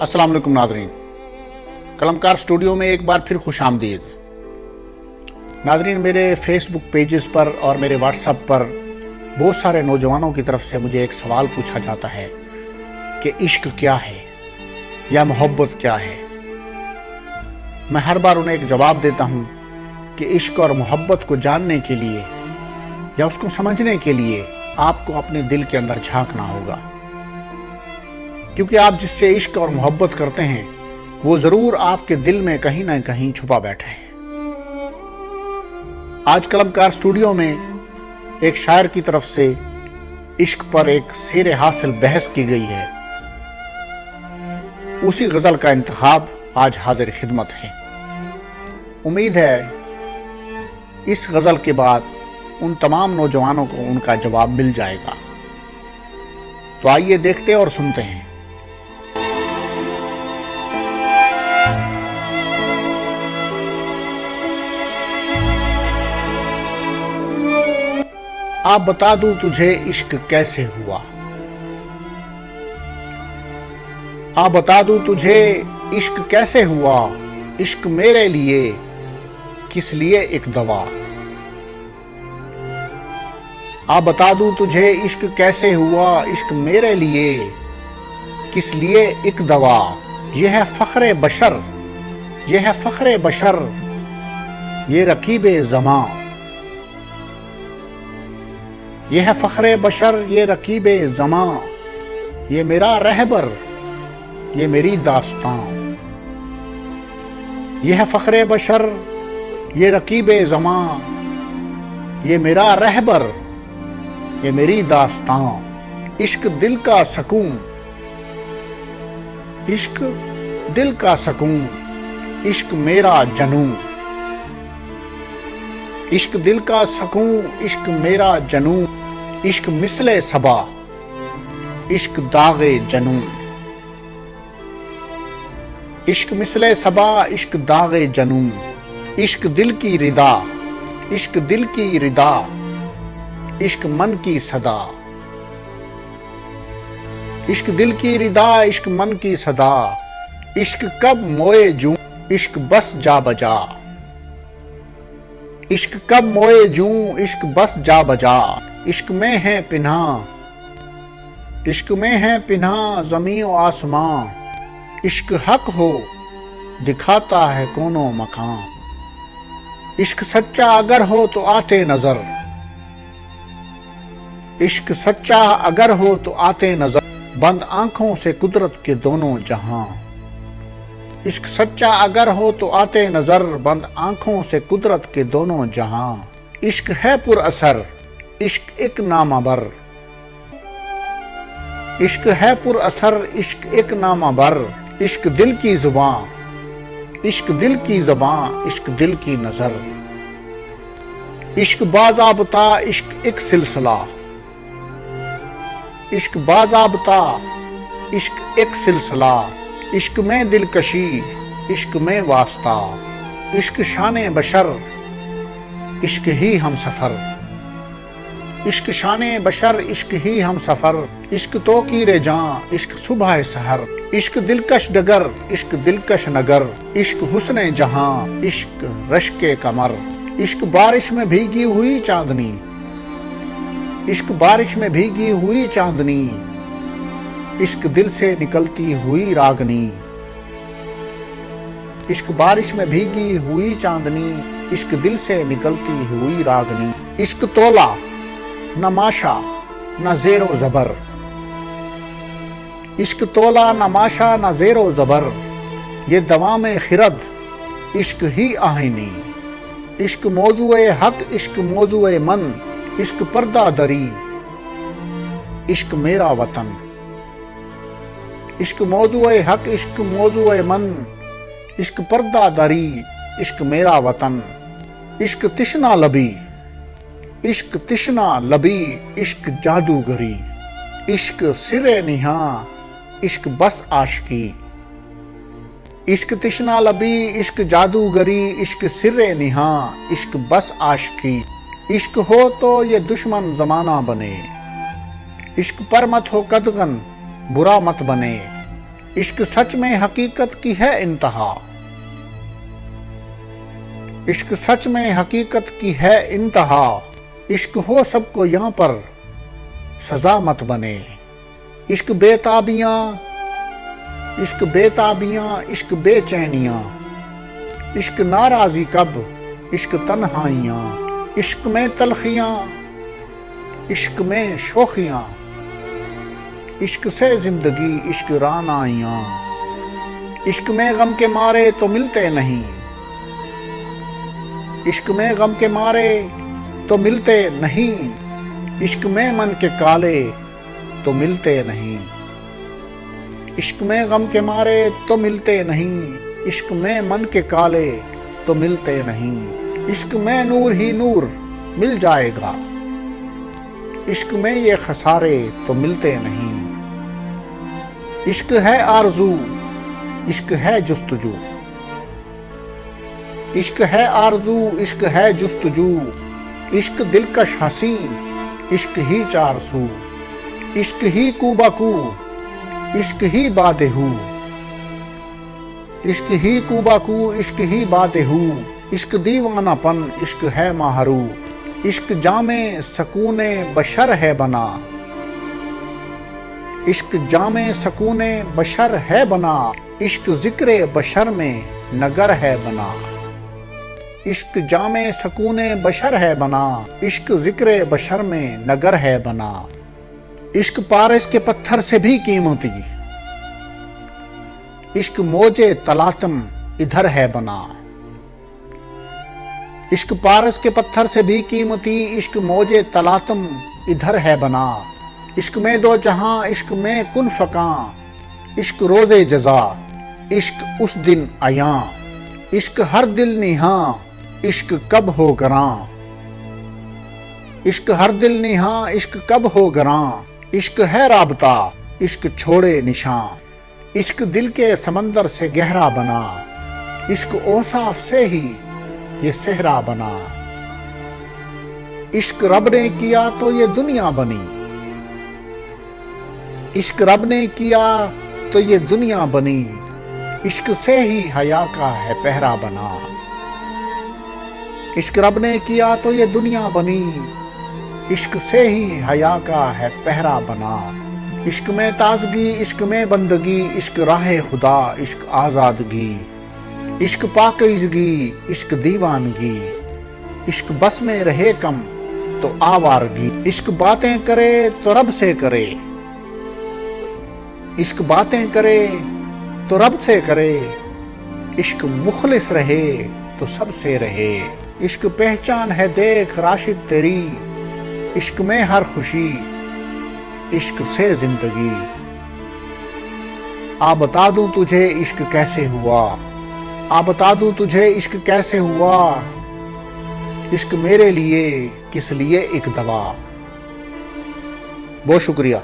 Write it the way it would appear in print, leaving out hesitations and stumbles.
अस्सलाम वालेकुम नाज़रीन, कलमकार स्टूडियो में एक बार फिर खुशामदीद। नाज़रीन, मेरे फेसबुक पेजेस पर और मेरे व्हाट्सएप पर बहुत सारे नौजवानों की तरफ से मुझे एक सवाल पूछा जाता है कि इश्क क्या है या मोहब्बत क्या है। मैं हर बार उन्हें एक जवाब देता हूँ कि इश्क और मोहब्बत को जानने के लिए या उसको समझने के लिए आपको अपने दिल के अंदर झांकना होगा, क्योंकि आप जिससे इश्क और मोहब्बत करते हैं वो जरूर आपके दिल में कहीं ना कहीं छुपा बैठा है। आज कलमकार स्टूडियो में एक शायर की तरफ से इश्क पर एक शेर हासिल बहस की गई है। उसी गजल का इंतखाब आज हाजिर खिदमत है। उम्मीद है इस गजल के बाद उन तमाम नौजवानों को उनका जवाब मिल जाएगा। तो आइए देखते और सुनते हैं। आप बता दूं तुझे इश्क कैसे हुआ, आप बता दूं तुझे इश्क कैसे हुआ, इश्क मेरे लिए किस लिए एक दवा। आप बता दूं तुझे इश्क कैसे हुआ, इश्क मेरे लिए किस लिए एक दवा। यह है फख्रे बशर, यह है फख्रे बशर, ये रकीबे ज़मां। यह है फख्रे बशर, ये रकीबे ज़मां, ये मेरा रहबर, ये मेरी दास्तां। यह है फख्रे बशर, ये रकीबे ज़मां, ये मेरा रहबर, ये मेरी दास्तां। इश्क दिल का सकून, इश्क दिल का सकून, इश्क मेरा जनूं। इश्क दिल का सकून, इश्क मेरा जनूं, इश्क मिसले सबा, इश्क दागे जनूं। इश्क मिसले सबा, इश्क दागे जनूं, इश्क दिल की रिदा, इश्क दिल की रिदा, इश्क मन की सदा। इश्क दिल की रिदा, इश्क मन की सदा, इश्क कब मोए जूं, इश्क बस जा बजा। इश्क कब मोए जूं, इश्क बस जा बजा। इश्क में है पिन्हा, इश्क में है पिन्हा ज़मीं और आसमां। इश्क हक हो दिखाता है कोनो मकान। इश्क सच्चा अगर हो तो आते नजर, इश्क सच्चा अगर हो तो आते नजर, बंद आंखों से कुदरत के दोनों जहां। इश्क सच्चा अगर हो तो आते नजर, बंद आंखों से कुदरत के दोनों जहां। इश्क है पुर असर, इश्क एक नामाबर। इश्क है पुर असर, इश्क एक नामाबर, इश्क दिल की जुबां, इश्क दिल की जुबां, इश्क दिल की नजर। इश्क बाज़ाब्ता, इश्क एक सिलसिला, इश्क बाज़ाब्ता, इश्क एक सिलसिला। इश्क में दिलकशी, इश्क में वास्ता, इश्क शाने बशर, इश्क ही हम सफर। इश्क शाने बशर, इश्क ही हम सफर, इश्क तो की रे जां, इश्क सुबह सहर। इश्क दिलकश डगर, इश्क दिलकश नगर, इश्क हुस्ने जहां, इश्क रश्के कमर। इश्क बारिश में भीगी हुई चांदनी, इश्क बारिश में भीगी हुई चांदनी, इश्क दिल से निकलती हुई रागनी। इश्क बारिश में भीगी हुई चांदनी, इश्क दिल से निकलती हुई रागनी। इश्क तोला न माशा न ज़ेरो ज़बर, इश्क तोला न माशा न ज़ेरो ज़बर, ये दवा में खिरद, इश्क ही आहिनी। इश्क मौजूए हक, इश्क मौजूए मन, इश्क पर्दा दरी, इश्क मेरा वतन। इश्क मौजूए हक, इश्क मौजूए मन, इश्क पर्दा दरी, इश्क मेरा वतन। इश्क तिश्ना लबी, इश्क तिश्ना लबी, इश्क जादूगरी, इश्क सिरे निहा, इश्क बस आशिकी। इश्क तिश्ना लबी, इश्क जादूगरी, इश्क सिरे निहा, इश्क बस आशिकी। इश्क हो तो ये दुश्मन जमाना बने, इश्क पर मत हो कदगन बुरा मत बने। इश्क सच में हकीकत की है इंतहा, इश्क सच में हकीकत की है इंतहा। इश्क हो सबको यहाँ पर सजा मत बने। इश्क बेताबियां, इश्क बेताबियां, इश्क बेचैनियां, इश्क नाराजी कब, इश्क तन्हाइयां, इश्क में तलखियां, इश्क में शोखियां, इश्क से जिंदगी इश्क रानाइयां। इश्क में गम के मारे तो मिलते नहीं, इश्क में गम के मारे तो मिलते नहीं, इश्क में मन के काले तो मिलते नहीं। इश्क में गम के मारे तो मिलते नहीं, इश्क में मन के काले तो मिलते नहीं। इश्क में नूर ही नूर मिल जाएगा, इश्क में ये खसारे तो मिलते नहीं। इश्क है आरज़ू, इश्क है जुस्तजू, इश्क है आरज़ू, इश्क है जुस्तजू। इश्क दिलकश हंसी, इश्क ही चारसू, इश्क ही कूबाकू, इश्क ही बादेहू, इश्क ही कूबाकू, इश्क ही बादेहू। इश्क दीवानापन, इश्क है माहरू, इश्क जामे सकूने बशर है बना, इश्क जामे सकूने बशर है बना। इश्क जिक्रे बशर में नगर है बना, इश्क जामे सकूने बशर है बना, इश्क जिक्रे बशर में नगर है बना। इश्क पारस के पत्थर से भी कीमती, इश्क मौजे तलातम इधर है बना। इश्क पारस के पत्थर से भी कीमती, इश्क मौजे तलातम इधर है बना। इश्क में दो जहां, इश्क में कुन फका, इश्क रोजे जजा, इश्क उस दिन आया। इश्क हर दिल निहा, इश्क कब हो गरां, इश्क हर दिल निहा, इश्क कब हो गरां। इश्क है राबता, इश्क छोड़े निशान, इश्क दिल के समंदर से गहरा बना। इश्क औसाफ से ही ये सेहरा बना। इश्क रब ने किया तो ये दुनिया बनी, इश्क रब ने किया तो ये दुनिया बनी। इश्क से ही हया का है पहरा बना। इश्क रब ने किया तो ये दुनिया बनी, इश्क से ही हया का है पहरा बना। इश्क में ताजगी, इश्क में बंदगी, इश्क राहे खुदा, इश्क आजादगी, इश्क पाकीज़गी, इश्क दीवानगी। इश्क बस में रहे कम तो आवारगी, इश्क बातें करे तो रब से करे, इश्क बातें करे तो रब से करे। इश्क मुखलिस रहे तो सबसे रहे। इश्क पहचान है देख राशिद तेरी, इश्क में हर खुशी, इश्क से जिंदगी। आ बता दूं तुझे इश्क कैसे हुआ, आ बता दूं तुझे इश्क कैसे हुआ। इश्क मेरे लिए किस लिए एक दवा। बहुत शुक्रिया।